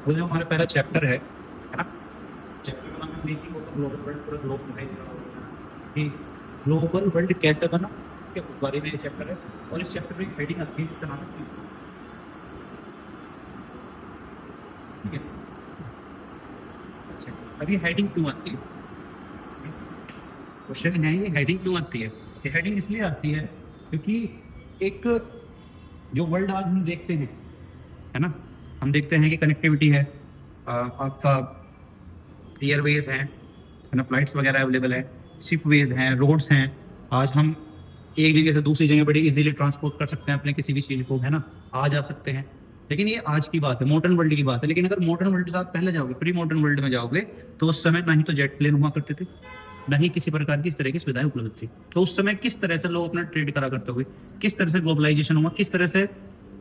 वो जो हमारा पहला चैप्टर है ना, चैप्टर का नाम है मेकिंग ऑफ ग्लोबल वर्ल्ड। पूरा ग्लोब दिखाई दे रहा होगा कि ग्लोबल वर्ल्ड कैसे बना, के उस बारे में ये चैप्टर है। और इस चैप्टर में एक हेडिंग आती है जिसका नाम है सिल्क। ठीक है, अच्छा अब ये हेडिंग क्यों आती है, क्वेश्चन है ये हेडिंग क्यों आती है। ये हेडिंग इसलिए आती है क्योंकि एक जो वर्ल्ड आज हम देखते हैं, है ना, हम देखते हैं कि कनेक्टिविटी है, आपका एयरवेज है ना, फ्लाइट्स वगैरह अवेलेबल है, शिप वेज हैं, रोड्स हैं। आज हम एक जगह से दूसरी जगह बड़ी इजीली ट्रांसपोर्ट कर सकते हैं अपने किसी भी चीज़ को, है ना, आ जा सकते हैं। लेकिन ये आज की बात है, मॉडर्न वर्ल्ड की बात है। लेकिन अगर मॉडर्न वर्ल्ड से आप पहले जाओगे, प्री मॉडर्न वर्ल्ड में जाओगे, तो उस समय ना ही तो जेट प्लेन हुआ करते थे, ना ही किसी प्रकार की इस तरह की सुविधाएं उपलब्ध थी। तो उस समय किस तरह से लोग अपना ट्रेड करा करते हुए, किस तरह से ग्लोबलाइजेशन हुआ, किस तरह से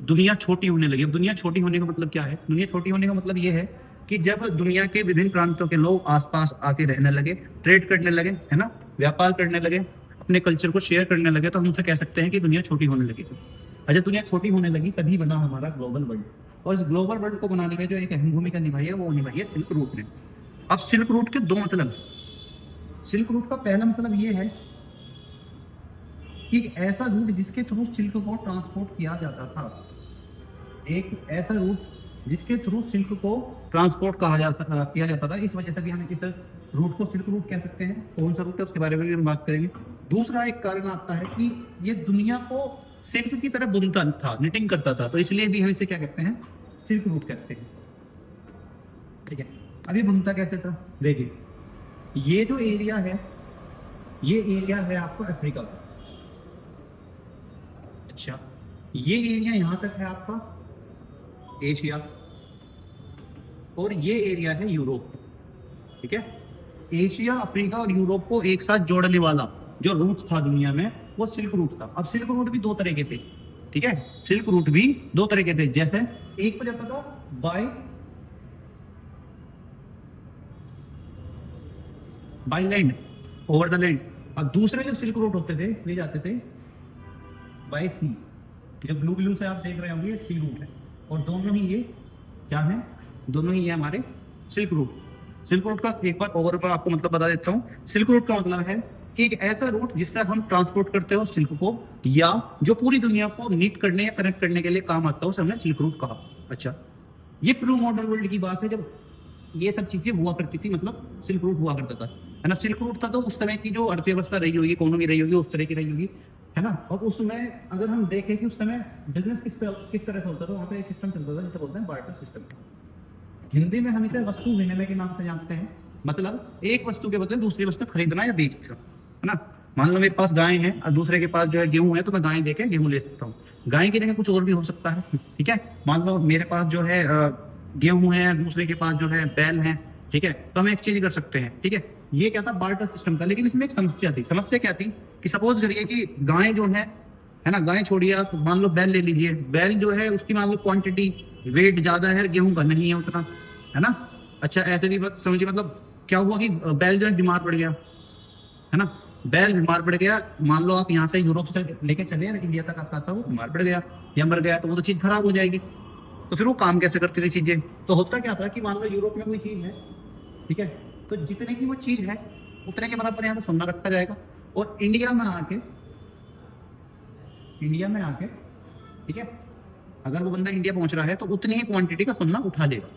दुनिया छोटी होने लगी। अब दुनिया छोटी होने का मतलब क्या है, दुनिया छोटी होने का मतलब ये है कि जब दुनिया के विभिन्न प्रांतों के लोग आसपास आके रहने लगे, ट्रेड करने लगे, है ना, व्यापार करने लगे, अपने कल्चर को शेयर करने लगे, तो हम उनसे कह सकते हैं कि दुनिया छोटी होने लगी थी। और जब दुनिया छोटी होने लगी तभी बना हमारा ग्लोबल वर्ल्ड। और इस ग्लोबल वर्ल्ड को बनाने में जो एक अहम भूमिका निभाई है वो निभाई है सिल्क रूट ने। अब सिल्क रूट के दो मतलब, सिल्क रूट का पहला मतलब ये है कि एक ऐसा रूट जिसके थ्रू सिल्क को ट्रांसपोर्ट किया जाता था, एक ऐसा रूट जिसके थ्रू सिल्क को ट्रांसपोर्ट किया जाता था। इस वजह से भी हम इस रूट को सिल्क रूट कह सकते हैं। कौन सा रूट है उसके बारे में भी हम बात करेंगे। दूसरा एक कारण आता है कि ये दुनिया को सिल्क की तरह बुनता था, निटिंग करता था, तो इसलिए भी हम इसे क्या कहते हैं, सिल्क रूट कहते हैं। ठीक है, अभी बुनता कैसे था, देखिए ये जो एरिया है, ये एरिया है आपको अफ्रीका का। अच्छा, ये एरिया यहां तक है आपका एशिया, और ये एरिया है यूरोप। ठीक है, एशिया, अफ्रीका और यूरोप को एक साथ जोड़ने वाला जो रूट था दुनिया में, वो सिल्क रूट था। अब सिल्क रूट भी दो तरह के थे। ठीक है, सिल्क रूट भी दो तरह के थे। जैसे एक को जाता था by land, over the land. और दूसरे जो सिल्क रूट होते थे वे जाते थे बाय सी। जो ब्लू ब्लू से आप देख रहे होंगे, सी रूट है। और दोनों ही ये क्या है, दोनों ही ये हमारे सिल्क रूट। सिल्क रूट का एक बार ओवर पर आपको मतलब बता देता हूँ। सिल्क रूट का मतलब है कि एक ऐसा रूट जिससे हम ट्रांसपोर्ट करते हो सिल्क को, या जो पूरी दुनिया को नीट करने या कनेक्ट करने के लिए काम आता है, उसे हमने सिल्क रूट कहा। अच्छा, ये प्री मॉडर्न वर्ल्ड की बात है, जब ये सब चीजें हुआ करती थी, मतलब सिल्क रूट हुआ करता था, है ना। सिल्क रूट था तो उस समय की जो अर्थव्यवस्था रही होगी, इकोनॉमी रही होगी, उस तरह की रही होगी, है ना। और उस समय अगर हम देखें कि उस समय बिजनेस किस तरह से होता था, वहाँ पे एक सिस्टम चलता था जिसे बोलते हैं बार्टर सिस्टम। हिंदी में हम इसे वस्तु विनिमय के नाम से जानते हैं। मतलब एक वस्तु के बदले दूसरी वस्तु खरीदना या बेचना, है ना। मान लो मेरे पास गाय है और दूसरे के पास जो है गेहूं है, तो मैं गाय देके गेहूं ले सकता हूँ। गाय की जगह कुछ और भी हो सकता है। ठीक है, मान लो मेरे पास जो है गेहूं है, दूसरे के पास जो है बैल है, ठीक है, तो हम एक्सचेंज कर सकते हैं। ठीक है, ये क्या था, बार्टर सिस्टम था। लेकिन इसमें एक समस्या थी। समस्या क्या थी कि सपोज करिए कि गाय जो है ना, गाय छोड़िए आप, मान लो बैल ले लीजिए। बैल जो है उसकी मान लो क्वांटिटी, वेट ज्यादा है, गेहूं का नहीं है उतना, है ना। अच्छा, ऐसे भी मत समझिए, मतलब क्या हुआ कि बैल जो है बीमार पड़ गया, है ना। बैल बीमार पड़ गया, मान लो आप यहाँ से यूरोप से लेके चले इंडिया तक आता था, वो बीमार पड़ गया या मर गया, तो वो तो चीज खराब हो जाएगी। तो फिर वो काम कैसे करती थी चीजें, तो होता क्या था कि मान लो यूरोप में कोई चीज है, ठीक है, तो जितने की वो चीज है उतने के बराबर यहाँ पे सोना रखा जाएगा। और इंडिया में आके, ठीक है, अगर वो बंदा इंडिया पहुंच रहा है तो उतनी ही क्वांटिटी का सोना उठा लेगा।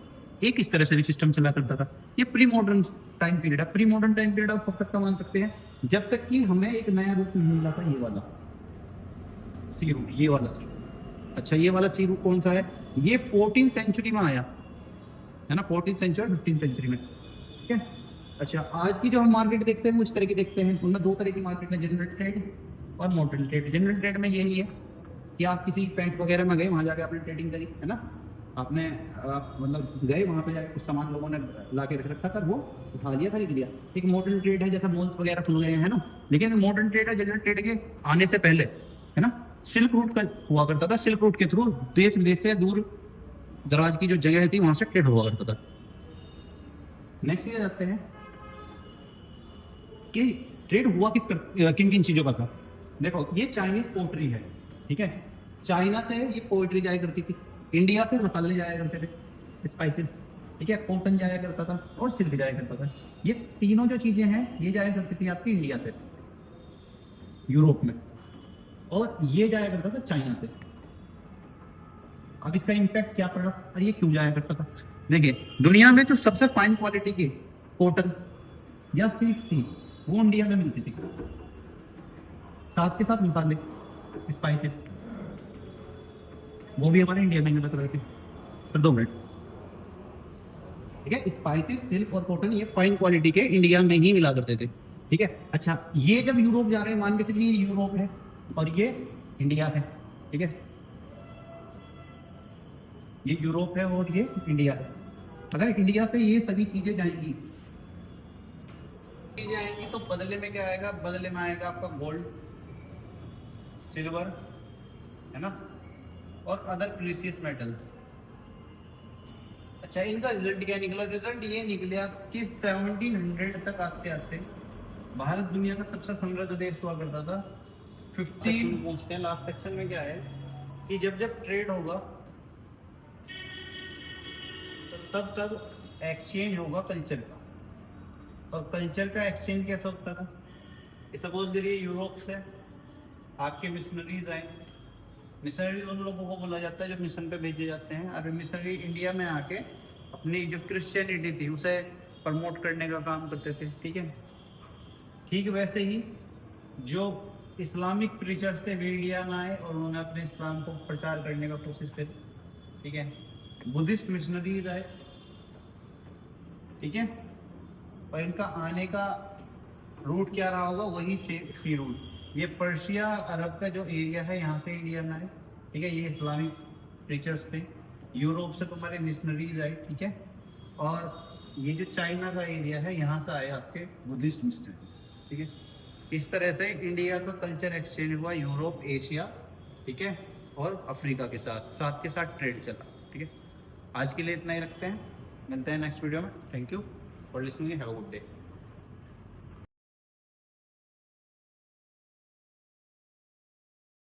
एक इस तरह से भी सिस्टम चला करता था। ये प्री मॉडर्न टाइम पीरियड है। प्री मॉडर्न टाइम पीरियड आप कब तक का मान सकते हैं, जब तक कि हमें एक नया रूप नहीं मिल रहा था, ये वाला सी रूट, ये वाला सी। अच्छा, ये वाला सी रूट कौन सा है, ये 14th सेंचुरी में आया, है ना, 14th सेंचुरी 15th सेंचुरी में। ठीक है, अच्छा, आज की जो हम मार्केट देखते हैं वो इस तरह की देखते हैं। उनमें दो तरह की मार्केट है, जनरल ट्रेड और मॉडर्न ट्रेड। जनरल ट्रेड में यही है कि आप किसी पैंट वगैरह में गए, वहां जाके आपने ट्रेडिंग करी, है ना, आपने मतलब गए वहां पे जाके कुछ सामान लोगों ने ला के रख रखा था, वो उठा लिया, खरीद लिया। एक मॉडर्न ट्रेड है, जैसा मॉल्स वगैरह खुल गए हैं, है ना। लेकिन मॉडर्न ट्रेड है जनरल ट्रेड के आने से पहले, है ना, सिल्क रूट का हुआ करता था। सिल्क रूट के थ्रू देश विदेश से, दूर दराज की जो जगह थी वहां से ट्रेड हुआ करता था। नेक्स्ट ये जाते हैं कि ट्रेड हुआ किन किन चीजों का था। देखो, ये चाइनीज पोल्ट्री है, ठीक है, चाइना से ये पोल्ट्री जाया करती थी, इंडिया से मसाले जाया करते थे, स्पाइसेस, ठीक है, कॉटन जाया करता था और सिल्क जाया करता था। ये तीनों जो चीजें हैं ये जाया करती थी आपकी इंडिया से यूरोप में, और ये जाया करता था चाइना से। अब इसका इम्पैक्ट क्या पड़ा और ये क्यों जाया करता था? देखिए, दुनिया में जो सबसे फाइन क्वालिटी की कॉटन या सिल्क थी वो इंडिया में मिलती थी, साथ के साथ मसाले, स्पाइसेस, वो भी हमारे इंडिया में मिलते रहते। फिर 2 मिनट, ठीक है, स्पाइसेस, सिल्क और कॉटन ये फाइन क्वालिटी के इंडिया में ही मिला करते थे, ठीक है। अच्छा, ये जब यूरोप जा रहे हैं, मान के चलिए ये यूरोप है और ये इंडिया है, ठीक है, ये यूरोप है और ये इंडिया है। अगर इंडिया से ये सभी चीजें जाएंगी तो बदले में क्या आएगा? बदले में आएगा आपका गोल्ड, सिल्वर, है ना, और अदर प्रीशियस मेटल्स। अच्छा, इनका रिजल्ट क्या निकला? रिजल्ट ये निकला कि 1700 तक आते आते भारत दुनिया का सबसे समृद्ध देश हुआ करता था। 15 पूछते हैं लास्ट सेक्शन में, क्या है कि जब जब ट्रेड होगा तो तब तब एक्सचेंज होगा कल्चर का। और कल्चर का एक्सचेंज कैसा होता था? सपोज करिए यूरोप से आपके मिशनरीज आए, मिशनरीज उन लोगों को बोला जाता है जो मिशन पे भेजे जाते हैं। अरे मिशनरी इंडिया में आके अपनी जो क्रिश्चियनिटी थी उसे प्रमोट करने का काम करते थे, ठीक है। ठीक वैसे ही जो इस्लामिक प्रीचर्स थे वे इंडिया में आए और उन्होंने अपने इस्लाम को प्रचार करने का कोशिश करी, ठीक है। बुद्धिस्ट मिशनरीज आए, ठीक है, और इनका आने का रूट क्या रहा होगा? वही सी रूट। ये पर्शिया अरब का जो एरिया है यहाँ से इंडिया में आए, ठीक है, ये इस्लामिक प्रीचर्स थे। यूरोप से तुम्हारे मिशनरीज आए, ठीक है, और ये जो चाइना का एरिया है यहाँ से आए आपके बुद्धिस्ट मिशनरीज, ठीक है। इस तरह से इंडिया का कल्चर एक्सचेंज हुआ यूरोप, एशिया, ठीक है, और अफ्रीका के साथ, साथ के साथ ट्रेड चला, ठीक है। आज के लिए इतना ही रखते हैं, मिलते हैं नेक्स्ट वीडियो में। Thank you for listening, have a good day.